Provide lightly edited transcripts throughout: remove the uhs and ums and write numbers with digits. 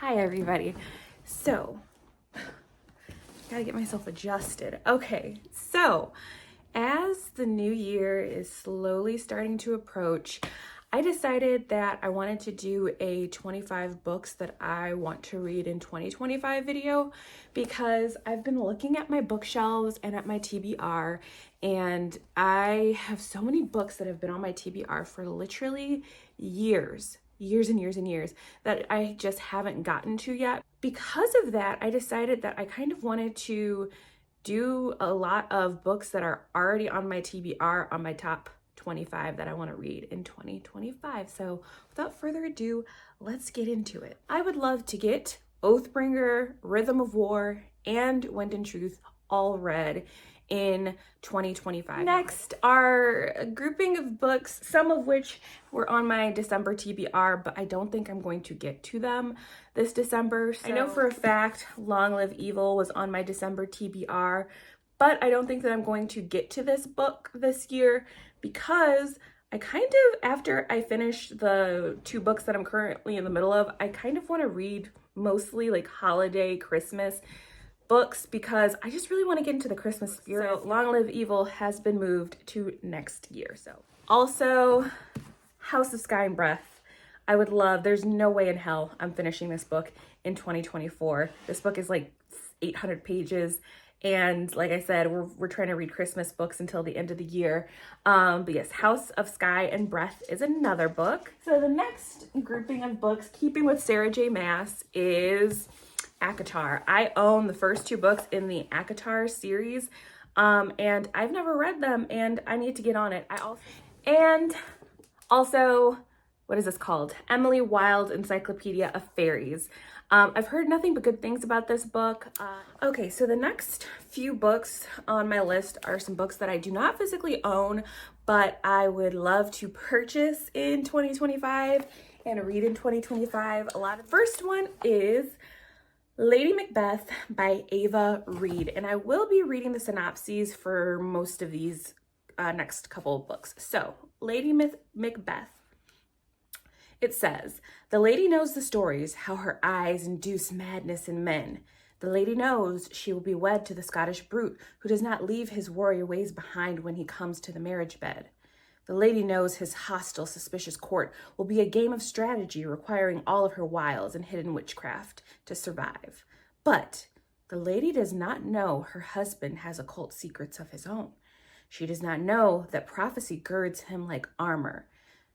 Hi everybody. So, gotta get myself adjusted. Okay, so as the new year is slowly starting to approach, I decided that I wanted to do a 25 books that I want to read in 2025 video because I've been looking at my bookshelves and at my TBR, and I have so many books that have been on my TBR for literally years and years that I just haven't gotten to yet. Because of that, I decided that I kind of wanted to do a lot of books that are already on my TBR on my top 25 that I want to read in 2025. So without further ado, let's get into it. I would love to get Oathbringer, Rhythm of War, and Wind and Truth all read in 2025. Next are a grouping of books, some of which were on my December TBR, but I don't think I'm going to get to them this December. So I know for a fact Long Live Evil was on my December TBR, but I don't think that I'm going to get to this book this year because I kind of, after I finish the two books that I'm currently in the middle of, I kind of want to read mostly like holiday, Christmas books because I just really want to get into the Christmas spirit. So Long Live Evil has been moved to next year. So also House of Sky and Breath. I would love, there's no way in hell I'm finishing this book in 2024. This book is like 800 pages. And like I said, we're trying to read Christmas books until the end of the year. But yes, House of Sky and Breath is another book. So the next grouping of books, keeping with Sarah J. Maas, is ACOTAR. I own the first two books in the ACOTAR series, and I've never read them, and I need to get on it. Also, what is this called? Emily Wilde Encyclopedia of Fairies. I've heard nothing but good things about this book. Okay, so the next few books on my list are some books that I do not physically own, but I would love to purchase in 2025 and read in 2025. First one is Lady Macbeth by Ava Reed, and I will be reading the synopses for most of these next couple of books. So, Lady Macbeth. It says, the lady knows the stories, how her eyes induce madness in men. The lady knows she will be wed to the Scottish brute who does not leave his warrior ways behind when he comes to the marriage bed. The lady knows his hostile, suspicious court will be a game of strategy requiring all of her wiles and hidden witchcraft to survive. But the lady does not know her husband has occult secrets of his own. She does not know that prophecy girds him like armor.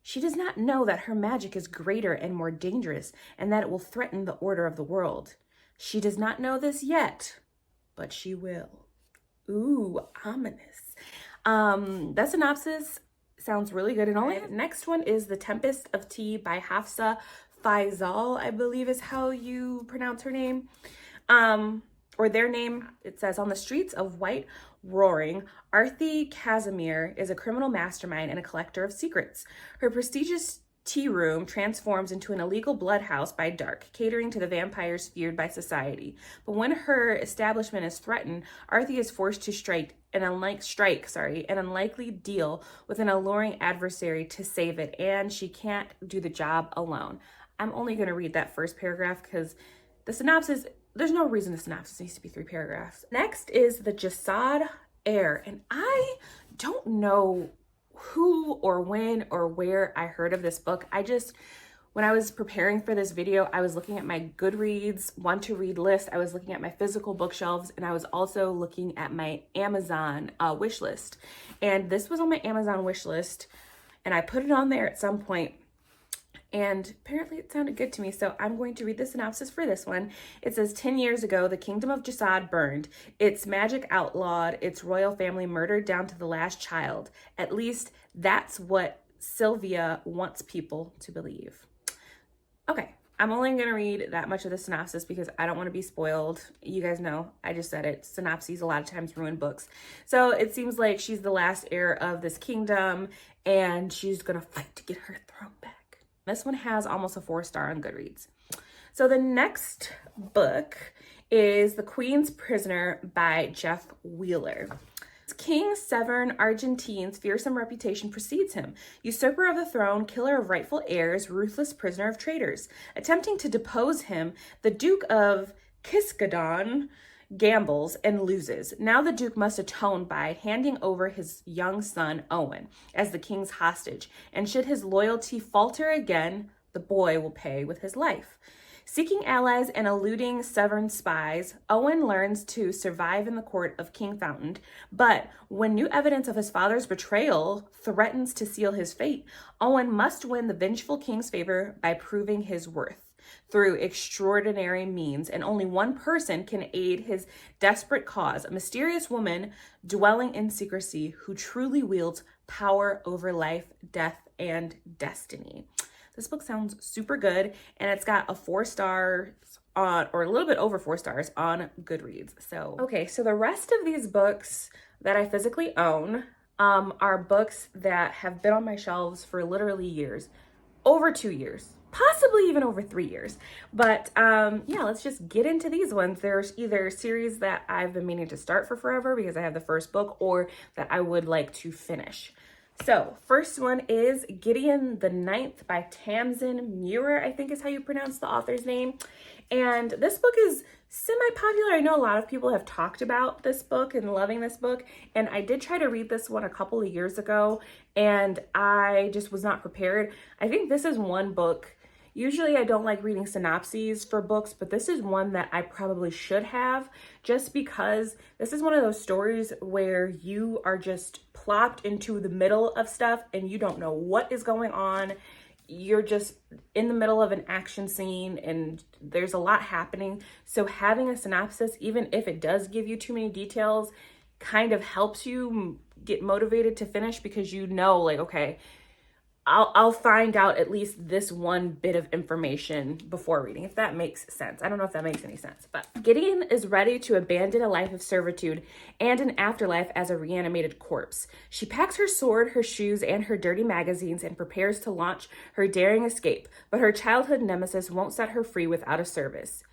She does not know that her magic is greater and more dangerous and that it will threaten the order of the world. She does not know this yet, but she will. Ooh, ominous. That synopsis sounds really good. And next one is The Tempest of Tea by Hafsa Faizal, I believe is how you pronounce her name. Or their name. It says, on the streets of White Roaring, Arthi Casimir is a criminal mastermind and a collector of secrets. Her prestigious tea room transforms into an illegal bloodhouse by dark, catering to the vampires feared by society. But when her establishment is threatened, Arthi is forced to strike an unlikely deal with an alluring adversary to save it, and she can't do the job alone. I'm only going to read that first paragraph because the synopsis, there's no reason the synopsis needs to be 3 paragraphs. Next is The Jasad Heir, and I don't know who or when or where I heard of this book. When I was preparing for this video, I was looking at my Goodreads want to read list, I was looking at my physical bookshelves, and I was also looking at my Amazon wish list. And this was on my Amazon wish list, and I put it on there at some point. And apparently it sounded good to me, so I'm going to read the synopsis for this one. It says, 10 years ago, the kingdom of Jasad burned, its magic outlawed, its royal family murdered down to the last child. At least that's what Sylvia wants people to believe. Okay, I'm only going to read that much of the synopsis because I don't want to be spoiled. You guys know, I just said it. Synopses a lot of times ruin books. So it seems like she's the last heir of this kingdom, and she's going to fight to get her throne back. This one has almost a 4-star on Goodreads. So the next book is The Queen's Prisoner by Jeff Wheeler. King Severn Argentine's fearsome reputation precedes him. Usurper of the throne, killer of rightful heirs, ruthless prisoner of traitors. Attempting to depose him, the Duke of Kiskadon gambles and loses. Now the Duke must atone by handing over his young son, Owen, as the king's hostage. And should his loyalty falter again, the boy will pay with his life. Seeking allies and eluding Severn spies, Owen learns to survive in the court of King Fountain, but when new evidence of his father's betrayal threatens to seal his fate, Owen must win the vengeful king's favor by proving his worth through extraordinary means, and only one person can aid his desperate cause, a mysterious woman dwelling in secrecy who truly wields power over life, death, and destiny. This book sounds super good, and it's got a 4 stars on, or a little bit over 4 stars on Goodreads. So, okay, so the rest of these books that I physically own are books that have been on my shelves for literally years, over 2 years, possibly even over 3 years. But yeah, let's just get into these ones. There's either series that I've been meaning to start for forever because I have the first book, or that I would like to finish. So, first one is Gideon the Ninth by Tamsin Muir, I think is how you pronounce the author's name. And this book is semi-popular. I know a lot of people have talked about this book and loving this book. And I did try to read this one a couple of years ago, and I just was not prepared. I think this is one book. Usually I don't like reading synopses for books, but this is one that I probably should have, just because this is one of those stories where you are just plopped into the middle of stuff and you don't know what is going on. You're just in the middle of an action scene and there's a lot happening. So having a synopsis, even if it does give you too many details, kind of helps you get motivated to finish, because you know, like, okay, I'll find out at least this one bit of information before reading, if that makes sense. I don't know if that makes any sense, but Gideon is ready to abandon a life of servitude and an afterlife as a reanimated corpse. She packs her sword, her shoes, and her dirty magazines and prepares to launch her daring escape, but her childhood nemesis won't set her free without a service.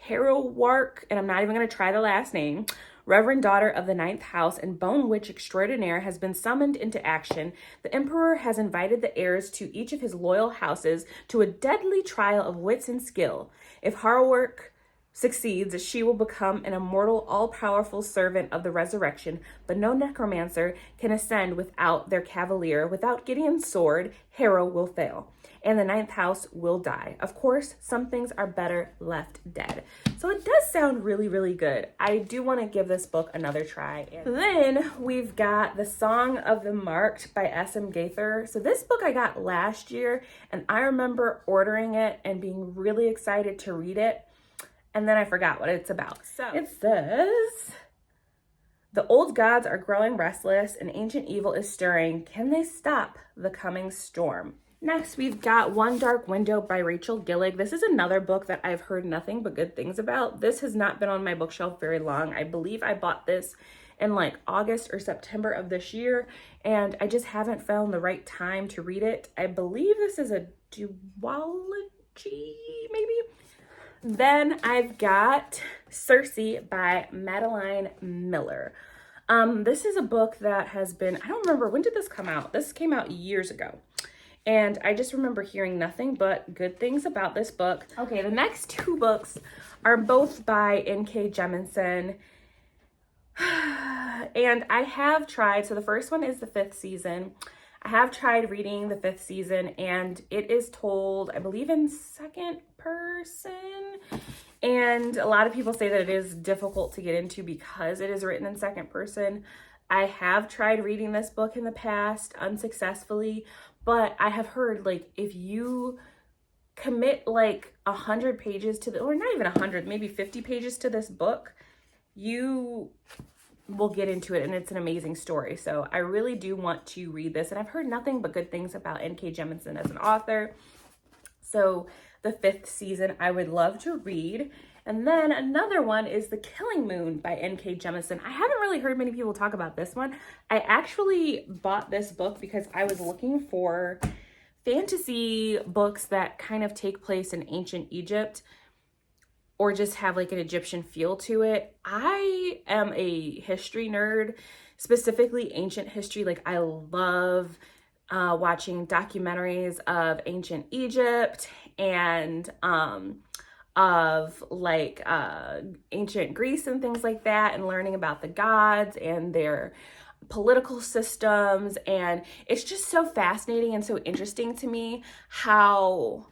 Harrowark, and I'm not even going to try the last name, Reverend daughter of the Ninth House and bone witch extraordinaire, has been summoned into action. The Emperor has invited the heirs to each of his loyal houses to a deadly trial of wits and skill. If Harrowark succeeds, she will become an immortal, all-powerful servant of the resurrection, but no necromancer can ascend without their cavalier. Without Gideon's sword, Harrow will fail, and the Ninth House will die. Of course, some things are better left dead. So it does sound really, really good. I do want to give this book another try. And then we've got The Song of the Marked by S.M. Gaither. So this book I got last year, and I remember ordering it and being really excited to read it. And then I forgot what it's about. So it says, the old gods are growing restless and ancient evil is stirring. Can they stop the coming storm? Next, we've got One Dark Window by Rachel Gillig. This is another book that I've heard nothing but good things about. This has not been on my bookshelf very long. I believe I bought this in like August or September of this year, and I just haven't found the right time to read it. I believe this is a duology, maybe? Then I've got Circe by Madeline Miller. This is a book that has been, I don't remember, when did this come out? This came out years ago. And I just remember hearing nothing but good things about this book. Okay, the next 2 books are both by N.K. Jemisin. And I have tried, so the first one is the 5th season. I have tried reading the 5th season, and it is told, I believe, in second person. And a lot of people say that it is difficult to get into because it is written in second person. I have tried reading this book in the past unsuccessfully, but I have heard, like, if you commit like 100 pages to the, or not even 100, maybe 50 pages to this book, you will get into it, and it's an amazing story. So I really do want to read this, and I've heard nothing but good things about N.K. Jemisin as an author. So the 5th season I would love to read. And then another one is The Killing Moon by N.K. Jemisin. I haven't really heard many people talk about this one. I actually bought this book because I was looking for fantasy books that kind of take place in ancient Egypt, or just have like an Egyptian feel to it. I am a history nerd, specifically ancient history. Like I love watching documentaries of ancient Egypt and of like ancient Greece and things like that, and learning about the gods and their political systems. And it's just so fascinating and so interesting to me how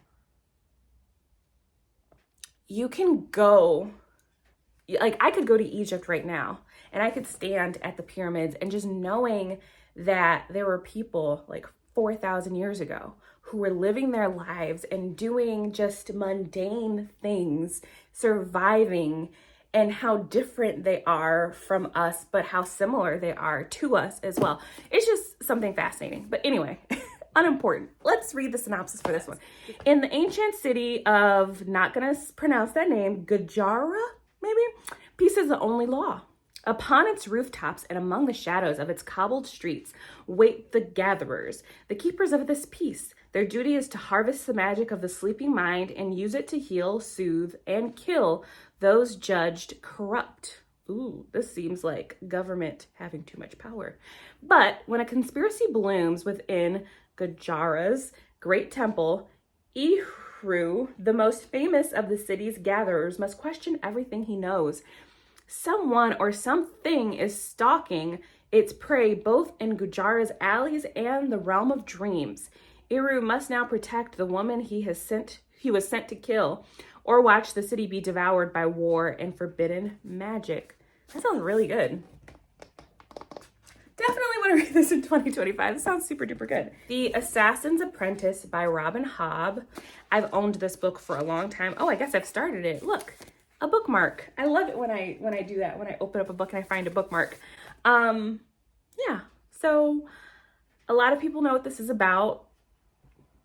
you can go, like I could go to Egypt right now and I could stand at the pyramids, and just knowing that there were people like 4,000 years ago who were living their lives and doing just mundane things, surviving, and how different they are from us, but how similar they are to us as well. It's just something fascinating. But anyway, unimportant. Let's read the synopsis for this one. In the ancient city of, not gonna pronounce that name, Gujarat, maybe? Peace is the only law. Upon its rooftops and among the shadows of its cobbled streets wait the gatherers, the keepers of this peace. Their duty is to harvest the magic of the sleeping mind and use it to heal, soothe, and kill those judged corrupt. Ooh, this seems like government having too much power. But when a conspiracy blooms within Gujarat's great temple, Ihru, the most famous of the city's gatherers, must question everything he knows. Someone or something is stalking its prey both in Gujarat's alleys and the realm of dreams. Iru must now protect the woman he was sent to kill, or watch the city be devoured by war and forbidden magic. That sounds really good. Definitely want to read this in 2025. This sounds super duper good. The Assassin's Apprentice by Robin Hobb. I've owned this book for a long time. Oh, I guess I've started it. Look, a bookmark. I love it when I do that, when I open up a book and I find a bookmark. Yeah, so a lot of people know what this is about.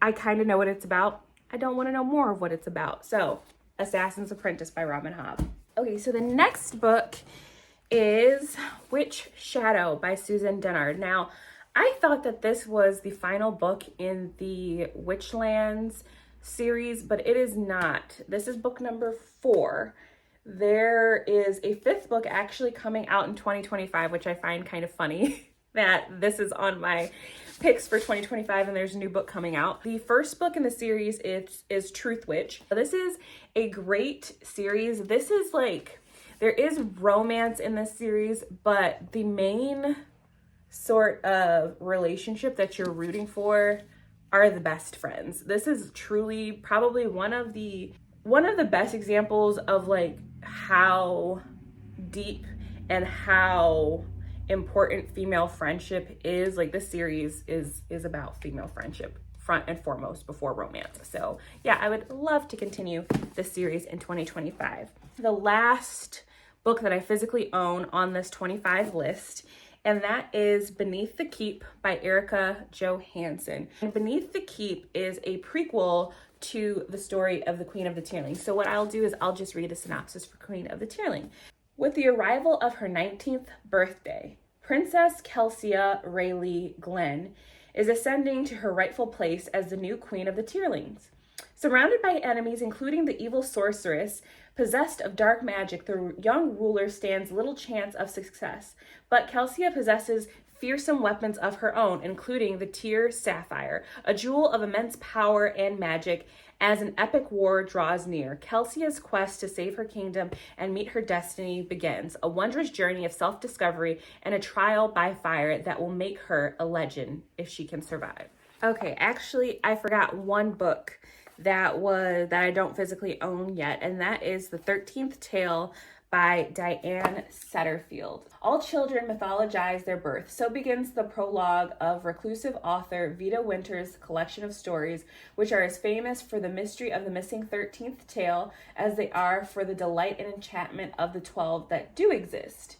I kind of know what it's about. I don't want to know more of what it's about. So, Assassin's Apprentice by Robin Hobb. Okay, so the next book is Witch Shadow by Susan Dennard. Now, I thought that this was the final book in the Witchlands series, but it is not. This is book number 4. There is a 5th book actually coming out in 2025, which I find kind of funny that this is on my picks for 2025 and there's a new book coming out. The first book in the series is Truth Witch. This is a great series. This is like, there is romance in this series, but the main sort of relationship that you're rooting for are the best friends. This is truly probably one of the best examples of like how deep and how important female friendship is. Like this series is about female friendship front and foremost before romance. So yeah, I would love to continue this series in 2025. The last book that I physically own on this 25 list, and that is Beneath the Keep by Erica Johansson. And Beneath the Keep is a prequel to the story of the Queen of the Tearling. So what I'll do is I'll just read a synopsis for Queen of the Tearling. With the arrival of her 19th birthday, Princess Kelsia Rayleigh Glenn is ascending to her rightful place as the new Queen of the Tearlings. Surrounded by enemies, including the evil sorceress, possessed of dark magic, the young ruler stands little chance of success. But Kelsia possesses fearsome weapons of her own, including the Tear Sapphire, a jewel of immense power and magic. As an epic war draws near, Kelsia's quest to save her kingdom and meet her destiny begins, a wondrous journey of self-discovery and a trial by fire that will make her a legend if she can survive. Okay, actually, I forgot one book that I don't physically own yet, and that is The 13th Tale by Diane Setterfield. All children mythologize their birth. So begins the prologue of reclusive author Vita Winter's collection of stories, which are as famous for the mystery of the missing 13th tale as they are for the delight and enchantment of the 12 that do exist.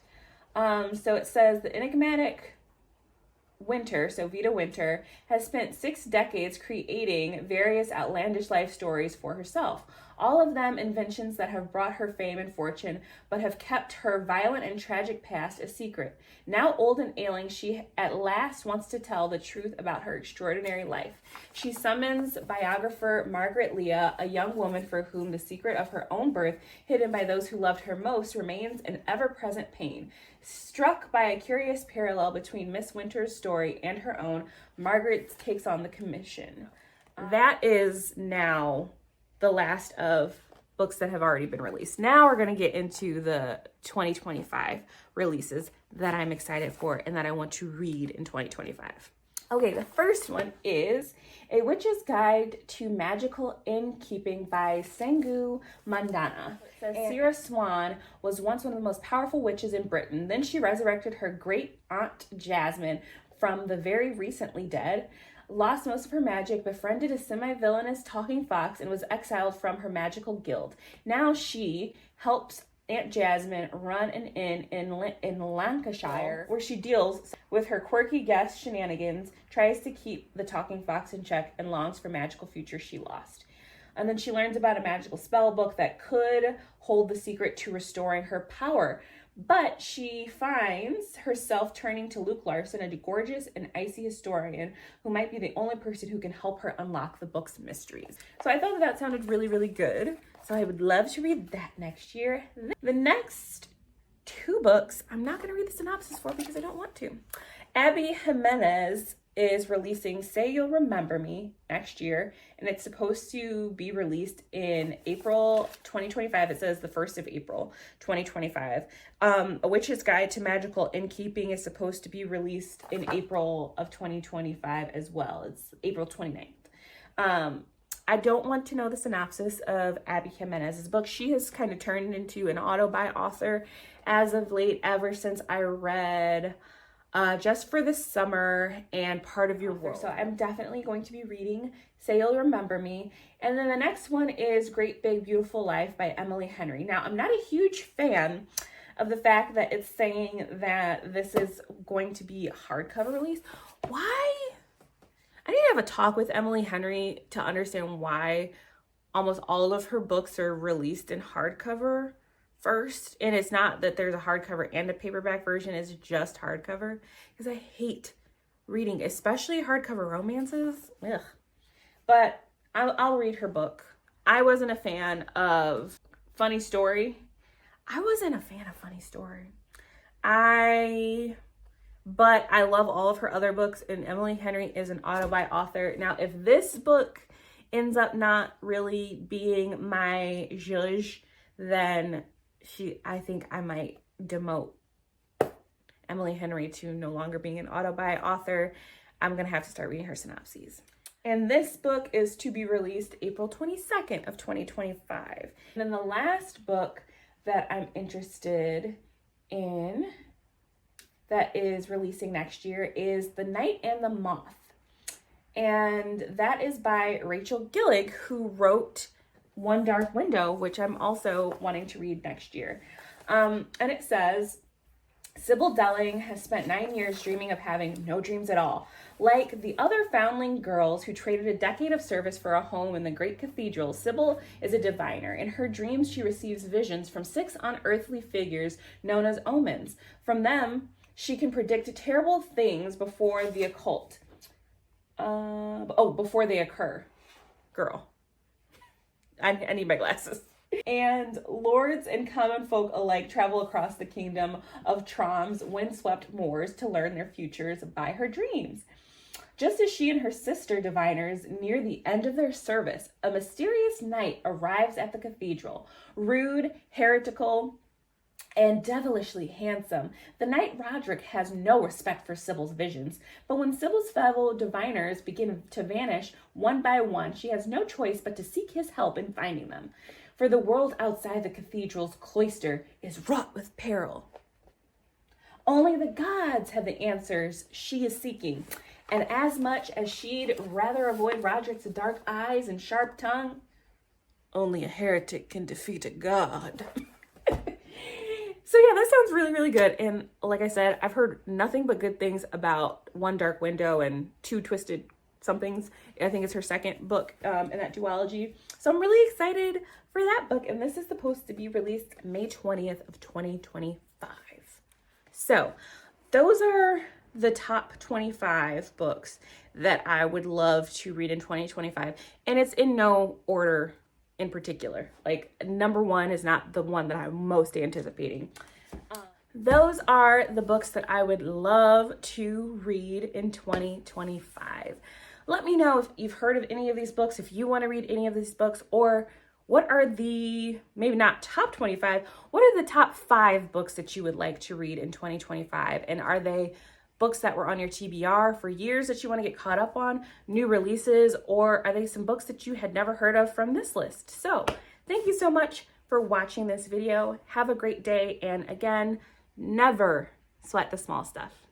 So it says the enigmatic Winter, so Vita Winter, has spent 6 decades creating various outlandish life stories for herself. all of them inventions that have brought her fame and fortune, but have kept her violent and tragic past a secret. Now old and ailing, she at last wants to tell the truth about her extraordinary life. She summons biographer Margaret Leah, a young woman for whom the secret of her own birth, hidden by those who loved her most, remains an ever-present pain. Struck by a curious parallel between Miss Winter's story and her own, Margaret takes on the commission. That is now the last of books that have already been released. Now we're going to get into the 2025 releases that I'm excited for and that I want to read in 2025. Okay, the first one is A Witch's Guide to Magical Innkeeping by Sengu Mandana. It says, Sarah Swan was once one of the most powerful witches in Britain. Then she resurrected her great aunt Jasmine from the very recently dead, lost most of her magic, befriended a semi-villainous talking fox, and was exiled from her magical guild. Now she helps Aunt Jasmine run an inn in Lancashire, where she deals with her quirky guest shenanigans, tries to keep the talking fox in check, and longs for magical future she lost. And then she learns about a magical spell book that could hold the secret to restoring her power. But she finds herself turning to Luke Larson, a gorgeous and icy historian who might be the only person who can help her unlock the book's mysteries. So I thought that sounded really, really good. So I would love to read that next year. The next two books, I'm not going to read the synopsis for because I don't want to. Abby Jimenez is releasing Say You'll Remember Me next year, and it's supposed to be released in April 2025. It says the 1st of April 2025. A Witch's Guide to Magical Innkeeping is supposed to be released in April of 2025 as well. It's April 29th. I don't want to know the synopsis of Abby Jimenez's book. She has kind of turned into an auto-buy author as of late, ever since I read Just for the Summer and Part of Your World. So I'm definitely going to be reading Say You'll Remember Me. And then the next one is Great Big Beautiful Life by Emily Henry. Now, I'm not a huge fan of the fact that it's saying that this is going to be a hardcover release. Why? I need to have a talk with Emily Henry to understand why almost all of her books are released in hardcover first. And it's not that there's a hardcover and a paperback version, it's just hardcover. Because I hate reading, especially hardcover romances. Ugh. But I'll read her book. I wasn't a fan of Funny Story. But I love all of her other books, and Emily Henry is an auto-buy author. Now, if this book ends up not really being my zhuzh, then I think I might demote Emily Henry to no longer being an auto-buy author. I'm going to have to start reading her synopses. And this book is to be released April 22nd of 2025. And then the last book that I'm interested in that is releasing next year is The Night and the Moth. And that is by Rachel Gillig, who wrote One Dark Window, which I'm also wanting to read next year. And it says, Sybil Delling has spent 9 years dreaming of having no dreams at all. Like the other foundling girls who traded a decade of service for a home in the great cathedral, Sybil is a diviner. In her dreams, she receives visions from 6 unearthly figures known as omens. From them, she can predict terrible things before the occult. Before they occur. Girl. I need my glasses. And lords and common folk alike travel across the kingdom of Trom's windswept moors to learn their futures by her dreams. Just as she and her sister diviners near the end of their service, a mysterious knight arrives at the cathedral. Rude, heretical, and devilishly handsome, the knight Roderick has no respect for Sybil's visions. But when Sybil's fellow diviners begin to vanish one by one, she has no choice but to seek his help in finding them. For the world outside the cathedral's cloister is wrought with peril. Only the gods have the answers she is seeking. And as much as she'd rather avoid Roderick's dark eyes and sharp tongue, only a heretic can defeat a god. So yeah, that sounds really, really good. And like I said, I've heard nothing but good things about One Dark Window and Two Twisted somethings. I think it's her second book in that duology. So I'm really excited for that book. And this is supposed to be released May 20th of 2025. So those are the top 25 books that I would love to read in 2025. And it's in no order in particular. Like number one is not the one that I'm most anticipating. Those are the books that I would love to read in 2025. Let me know if you've heard of any of these books, if you want to read any of these books, or what are the, maybe not top 25, what are the top 5 books that you would like to read in 2025? And are they books that were on your TBR for years that you want to get caught up on, new releases, or are they some books that you had never heard of from this list? So thank you so much for watching this video. Have a great day. And again, never sweat the small stuff.